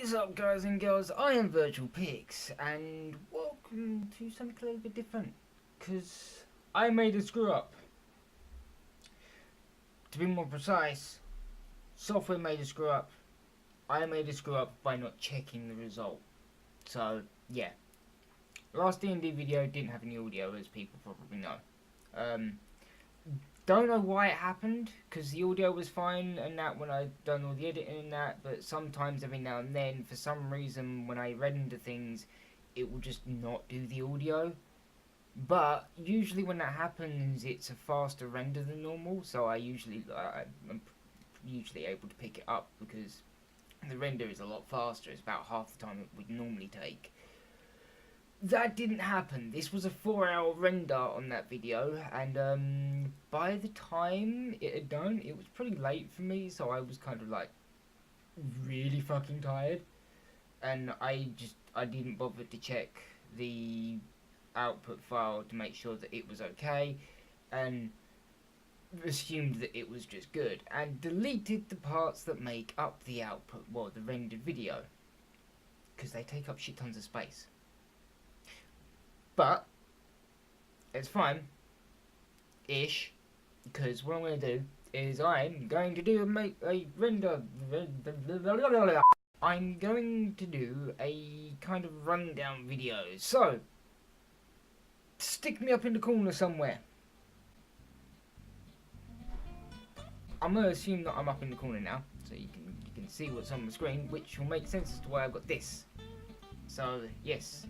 What's up, guys and girls? I am Virtual, and welcome to something a little bit different. Because I made a screw up. To be more precise, software made a screw up. I made a screw up by not checking the result. So, yeah. Last D&D video didn't have any audio, as people probably know. Don't know why it happened, because the audio was fine and that when I'd done all the editing and that, but sometimes every now and then, for some reason, when I read into things, it will just not do the audio. But usually when that happens, it's a faster render than normal, so I'm usually able to pick it up because the render is a lot faster. It's about half the time it would normally take. That didn't happen. This was a 4-hour render on that video, and by the time it had done, it was pretty late for me, so I was kind of like really fucking tired, and I didn't bother to check the output file to make sure that it was okay, and assumed that it was just good, and deleted the parts that make up the output, well, the rendered video, because they take up shit tons of space. But it's fine, ish, because what I'm going to do is I'm going to do a render. I'm going to do a kind of rundown video. So stick me up in the corner somewhere. I'm going to assume that I'm up in the corner now, so you can see what's on the screen, which will make sense as to why I've got this. So yes.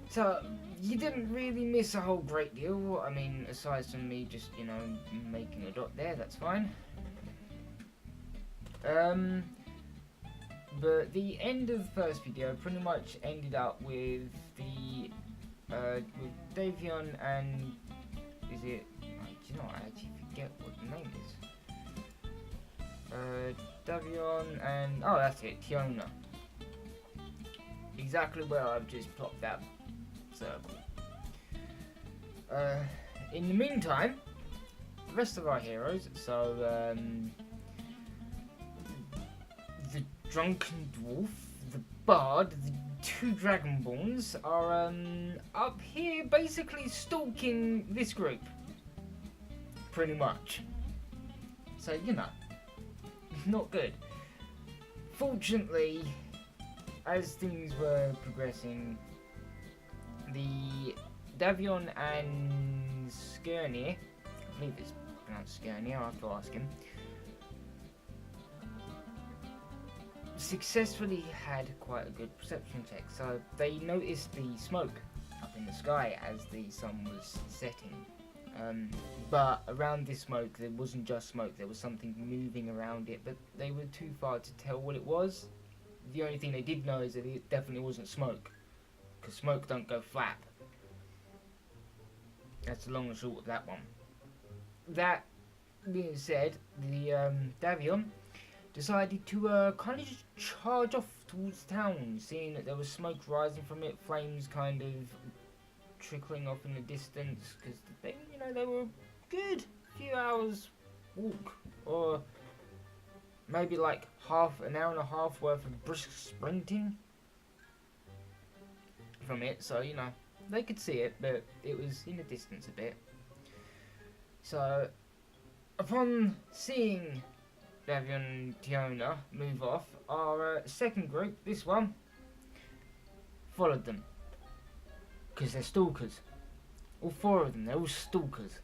So, you didn't really miss a whole great deal. I mean, aside from me just, making a dot there, that's fine. But the end of the first video pretty much ended up with with Davion and, is it, I actually forget what the name is. Davion and, oh that's it, Tiona. Exactly where I've just plopped that circle. In the meantime, the rest of our heroes, so the drunken dwarf, the bard, the two dragonborns are up here basically stalking this group, pretty much. So not good. Fortunately, as things were progressing, the Davion and Skirnir, I believe it's pronounced Skirnir, I'll have to ask him, successfully had quite a good perception check. So they noticed the smoke up in the sky as the sun was setting. But around this smoke, there wasn't just smoke, there was something moving around it, but they were too far to tell what it was. The only thing they did know is that it definitely wasn't smoke, because smoke don't go flap. That's the long and short of that one. That being said, the Davion decided to kind of just charge off towards town, seeing that there was smoke rising from it, flames kind of trickling off in the distance, because they were a good few hours walk, or maybe like an hour and a half worth of brisk sprinting from it, so they could see it, but it was in the distance a bit. So upon seeing Davion and Tiona move off, our second group, this one, followed them, because they're stalkers. All four of them, they're all stalkers.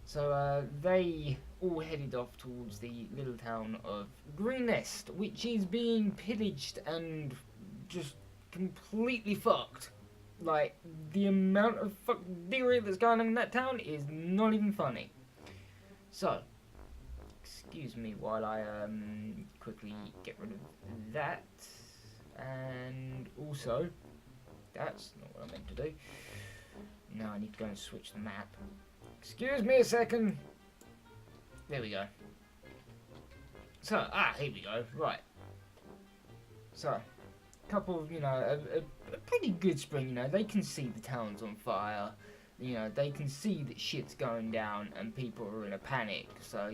So they all headed off towards the little town of Green Nest, which is being pillaged and just completely fucked. Like, the amount of fuckery that's going on in that town is not even funny. So, excuse me while I quickly get rid of that. And also, that's not what I meant to do. Now I need to go and switch the map. Excuse me a second. There we go. So, here we go. Right. So, couple of, a pretty good spring, they can see the town's on fire, they can see that shit's going down and people are in a panic, so,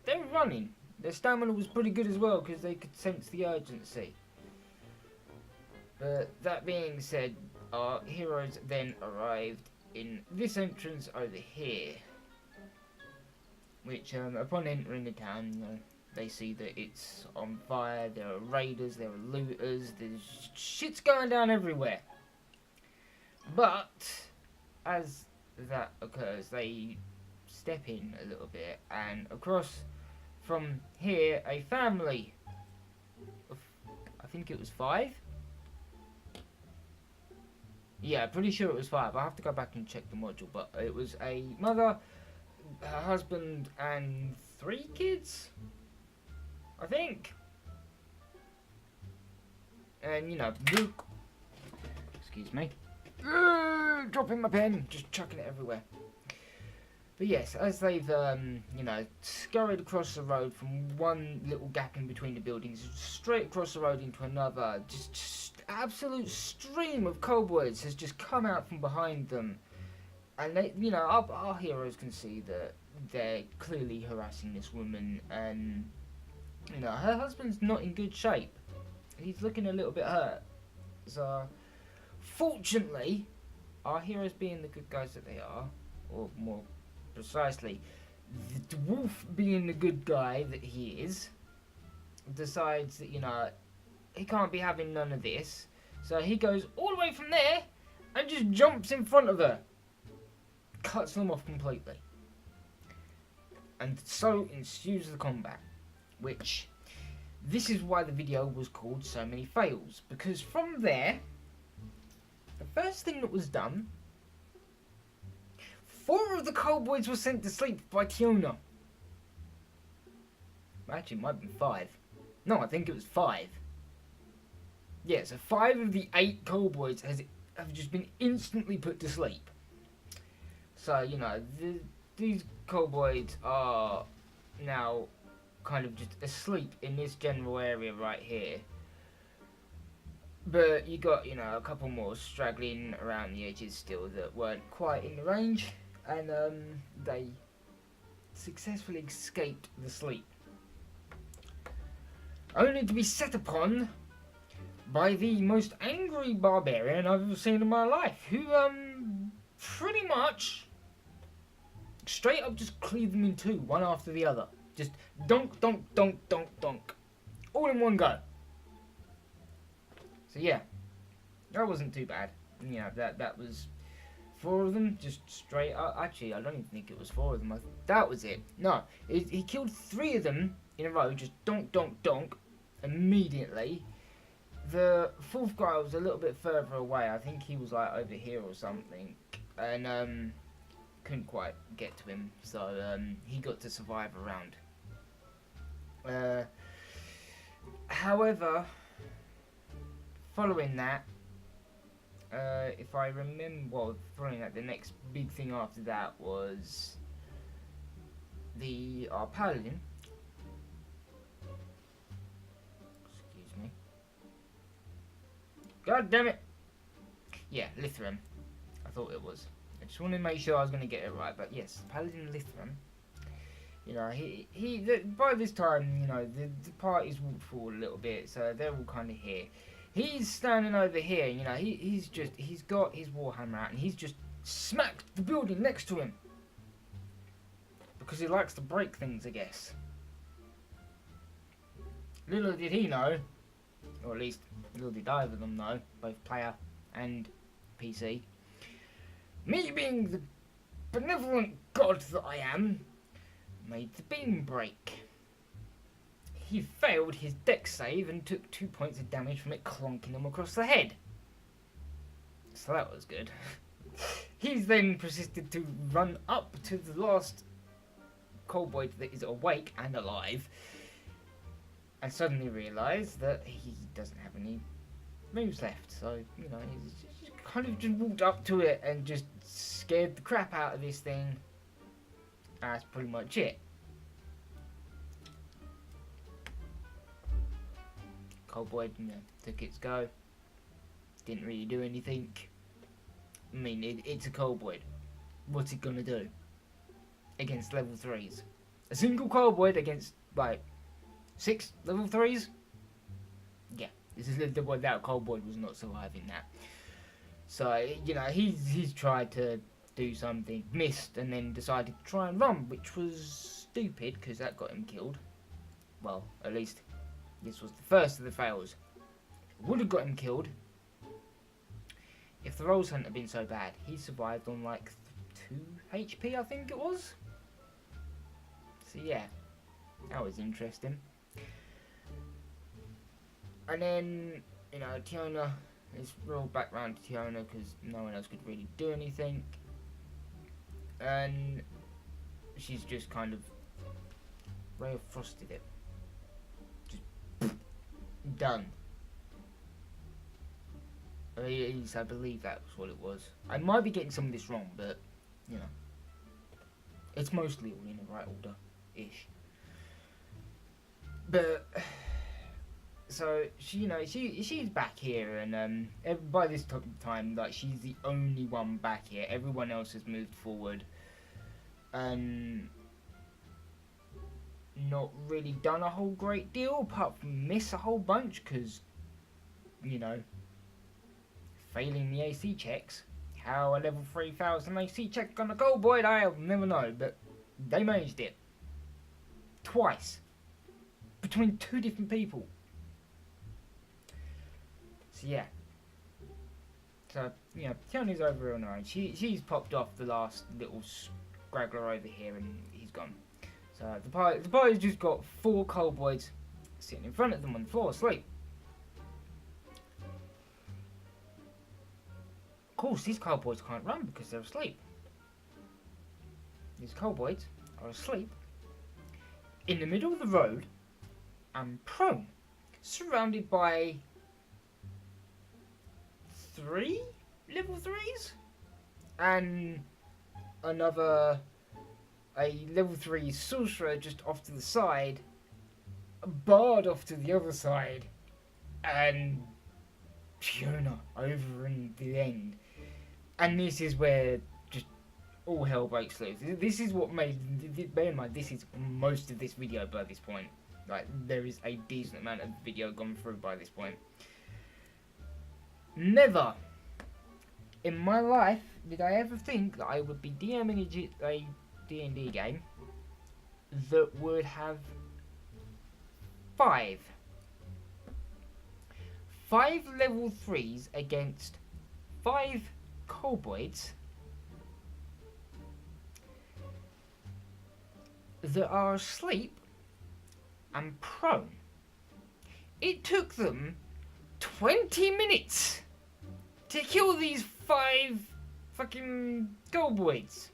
they're running. Their stamina was pretty good as well because they could sense the urgency. But that being said, our heroes then arrived in this entrance over here. Which, upon entering the town, you know, they see that it's on fire, there are raiders, there are looters, there's shit's going down everywhere. But, as that occurs, they step in a little bit, and across from here, a family of, I think it was 5? Yeah, pretty sure it was 5. I have to go back and check the module, but it was a mother, her husband, and 3 kids, I think. And, you know, Luke, excuse me, dropping my pen, just chucking it everywhere. But yes, as they've, you know, scurried across the road from one little gap in between the buildings, straight across the road into another, just absolute stream of kobolds has just come out from behind them. And they, you know, our heroes can see that they're clearly harassing this woman, and, you know, her husband's not in good shape. He's looking a little bit hurt. So, fortunately, our heroes being the good guys that they are, or more precisely, the dwarf being the good guy that he is, decides that, you know, he can't be having none of this. So he goes all the way from there and just jumps in front of her. Cuts them off completely. And so ensues the combat, which, this is why the video was called So Many Fails, because from there, the first thing that was done, 4 of the kobolds were sent to sleep by Tiona. Actually, it might have been 5. No, I think it was 5. Yeah, so 5 of the 8 kobolds have just been instantly put to sleep. So, you know, these kobolds are now kind of just asleep in this general area right here. But you got, you know, a couple more straggling around the edges still that weren't quite in the range. And they successfully escaped the sleep. Only to be set upon by the most angry barbarian I've ever seen in my life, who pretty much straight up just cleaved them in 2, one after the other. Just donk, donk, donk, donk, donk. All in one go. So yeah, that wasn't too bad. You know, that was 4 of them, just straight up. Actually, I don't even think it was 4 of them. That was it. No, he killed 3 of them in a row, just donk, donk, donk, immediately. The 4th guy was a little bit further away. I think he was like over here or something, and couldn't quite get to him. So he got to survive a round. However, following that, if I remember, well, following that, the next big thing after that was our paladin. Excuse me. God damn it! Yeah, Lithram. I thought it was. I just wanted to make sure I was going to get it right, but yes, Paladin Lithram. You know, by this time, you know, the party's walked forward a little bit, so they're all kind of here. He's standing over here, you know, he's got his warhammer out, and he's just smacked the building next to him. Because he likes to break things, I guess. Little did he know, or at least little did either of them know, both player and PC, me being the benevolent god that I am, made the beam break. He failed his dex save and took 2 points of damage from it clonking him across the head. So that was good. He's then persisted to run up to the last kobold that is awake and alive, and suddenly realised that he doesn't have any moves left. So, you know, he's just kind of just walked up to it and just scared the crap out of this thing. That's pretty much it. Kobold, you know, took its go. Didn't really do anything. I mean, it's a kobold. What's it gonna do against level 3s? A single kobold against, like, 6 level 3s. Yeah, this is the one that Coldboy was not surviving that. So, you know, he's tried to do something, missed, and then decided to try and run, which was stupid, because that got him killed. Well, at least this was the first of the fails. It would have got him killed if the rolls hadn't been so bad. He survived on like 2 HP, I think it was. So yeah, that was interesting. And then, you know, Tiona, it's rolled back round to Tiona because no one else could really do anything. And she's just kind of Ray of Frosted it. Just done. At least I believe that was what it was. I might be getting some of this wrong, but, you know, it's mostly all in the right order-ish. But, so, she, you know, she's back here, and by this time, like, she's the only one back here. Everyone else has moved forward, and not really done a whole great deal, apart from miss a whole bunch, because, you know, failing the AC checks. How a level 3000 AC check gonna go, boy, I'll never know, but they managed it. Twice. Between 2 different people. So yeah. So, you know, Tiona's over on her own. She's popped off the last little scraggler over here and he's gone. So the party's just got 4 Coldboys sitting in front of them on the floor asleep. Of course, these Coldboys can't run because they're asleep. These Coldboys are asleep in the middle of the road and prone, surrounded by 3 level 3s and a level 3 sorcerer just off to the side, a bard off to the other side, and Tiona over in the end. And this is where just all hell breaks loose. This is what made, bear in mind, this is most of this video by this point. Like, there is a decent amount of video gone through by this point. Never in my life did I ever think that I would be DMing a D&D game that would have 5 level 3s against 5 Coldboys that are asleep and prone. It took them 20 minutes to kill these 5 fucking Coldboys.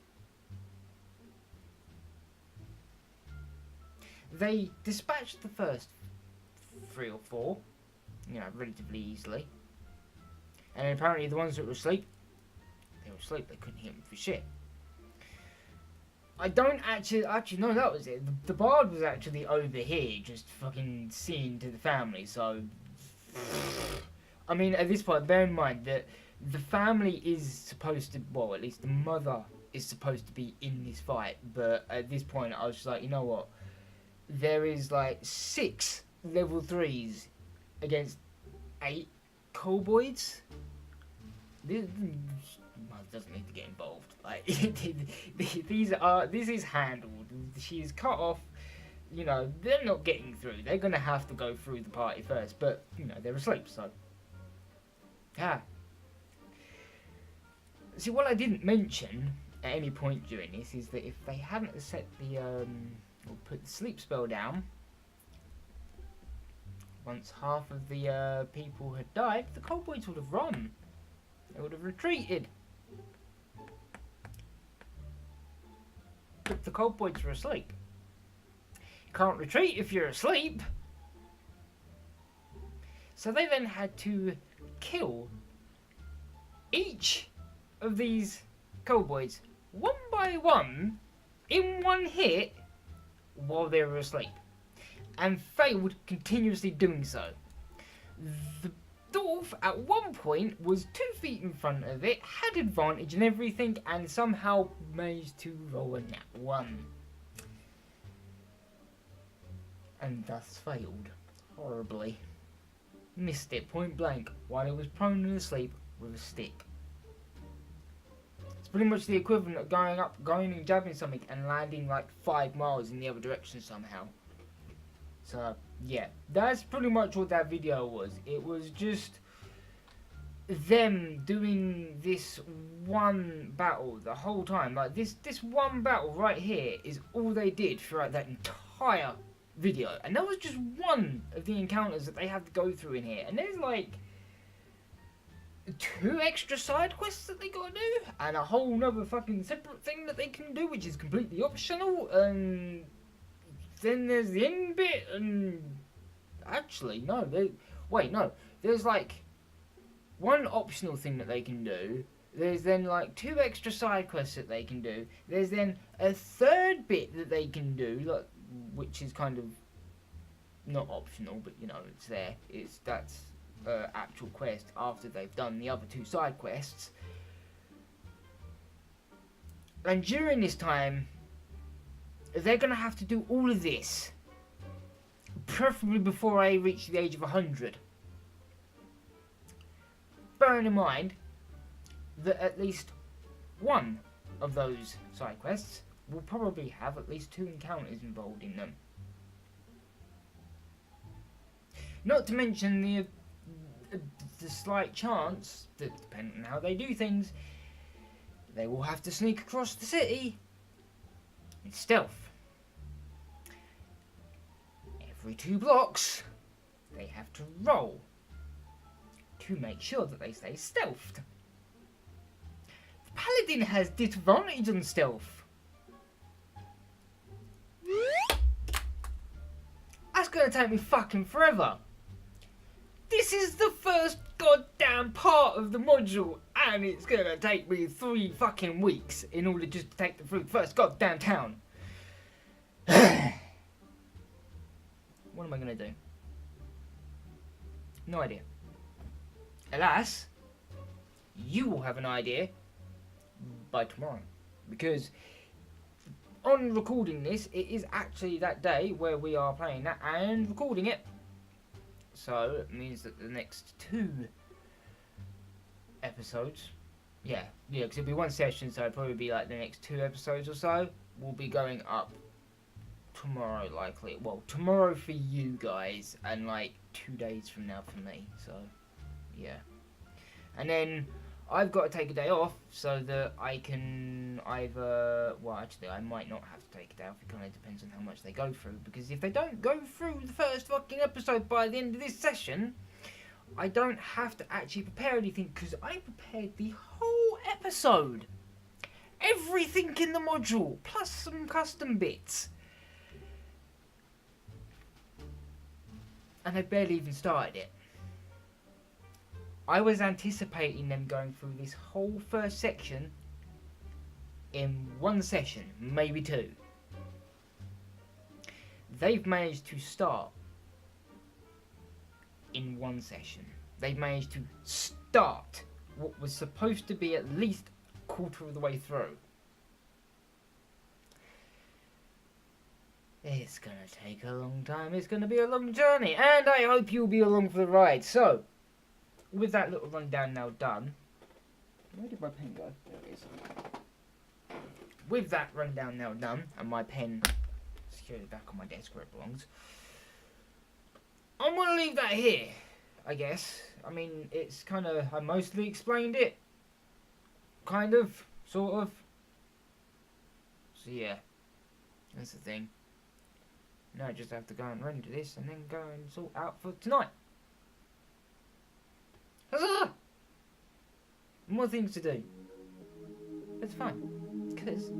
They dispatched the first 3 or 4, you know, relatively easily. And apparently the ones that were asleep, they were asleep, they couldn't hit them for shit. I don't actually no, that was it. The bard was actually over here, just fucking seeing to the family, so... I mean, at this point, bear in mind that the family is supposed to, well, at least the mother is supposed to be in this fight, but at this point I was just like, you know what? There is like 6 level 3s against 8 Coldboys. This doesn't need to get involved. Like, this is handled. She is cut off. You know, they're not getting through. They're gonna have to go through the party first. But you know, they're asleep, so See, what I didn't mention at any point during this is that if they hadn't set the or put the sleep spell down, once half of the people had died, the Coldboys would have run. They would have retreated. But the Coldboys were asleep. You can't retreat if you're asleep. So they then had to kill each of these Coldboys one by one in one hit while they were asleep, and failed continuously doing so. The dwarf at one point was 2 feet in front of it, had advantage and everything, and somehow managed to roll a nat 1. and thus failed horribly. Missed it point blank while he was prone and asleep with a stick. It's pretty much the equivalent of going and jabbing something and landing like 5 miles in the other direction somehow. So yeah, that's pretty much what that video was. It was just them doing this one battle the whole time. Like this one battle right here is all they did throughout that entire video, and that was just one of the encounters that they have to go through in here. And there's like 2 extra side quests that they gotta do, and a whole nother fucking separate thing that they can do, which is completely optional. And then there's the end bit, and actually no, there's like 1 optional thing that they can do. There's then like 2 extra side quests that they can do. There's then a 3rd bit that they can do, like, which is kind of not optional, but you know, it's there. That's actual quest after they've done the other 2 side quests. And during this time, they're gonna have to do all of this, preferably before I reach the age of 100. Bearing in mind that at least 1 of those side quests will probably have at least 2 encounters involved in them. Not to mention the slight chance that, depending on how they do things, they will have to sneak across the city in stealth. Every 2 blocks, they have to roll to make sure that they stay stealthed. The paladin has disadvantage on stealth. That's gonna take me fucking forever. This is the first goddamn part of the module, and it's gonna take me 3 fucking weeks in order just to take them through the first goddamn town. What am I gonna do? No idea. Alas, you will have an idea by tomorrow, because on recording this, it is actually that day where we are playing that and recording it. So it means that the next 2 episodes, yeah, because it'll be 1 session, so it'll probably be like the next 2 episodes or so will be going up tomorrow, likely. Well, tomorrow for you guys, and like 2 days from now for me. So yeah, and then I've got to take a day off so that I can either, well, actually I might not have to take a day off. It kind of depends on how much they go through, because if they don't go through the first fucking episode by the end of this session, I don't have to actually prepare anything, because I prepared the whole episode, everything in the module plus some custom bits, and I barely even started it. I was anticipating them going through this whole first section in 1 session, maybe 2. They've managed to start in 1 session. They've managed to start what was supposed to be at least a quarter of the way through. It's gonna take a long time, it's gonna be a long journey, and I hope you'll be along for the ride. So, with that little rundown now done, where did my pen go? There it is. With that rundown now done, and my pen securely back on my desk where it belongs, I'm gonna leave that here, I guess. I mean, it's kind of, I mostly explained it. Kind of, sort of. So yeah, that's the thing. Now I just have to go and render this and then go and sort out for tonight. Huzzah! More things to do. It's fine. Because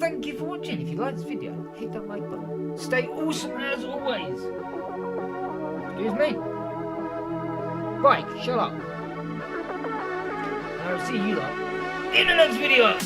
thank you for watching. If you like this video, hit that like button. Stay awesome as always. Excuse me. Right, shut up. And I'll see you lot in the next video.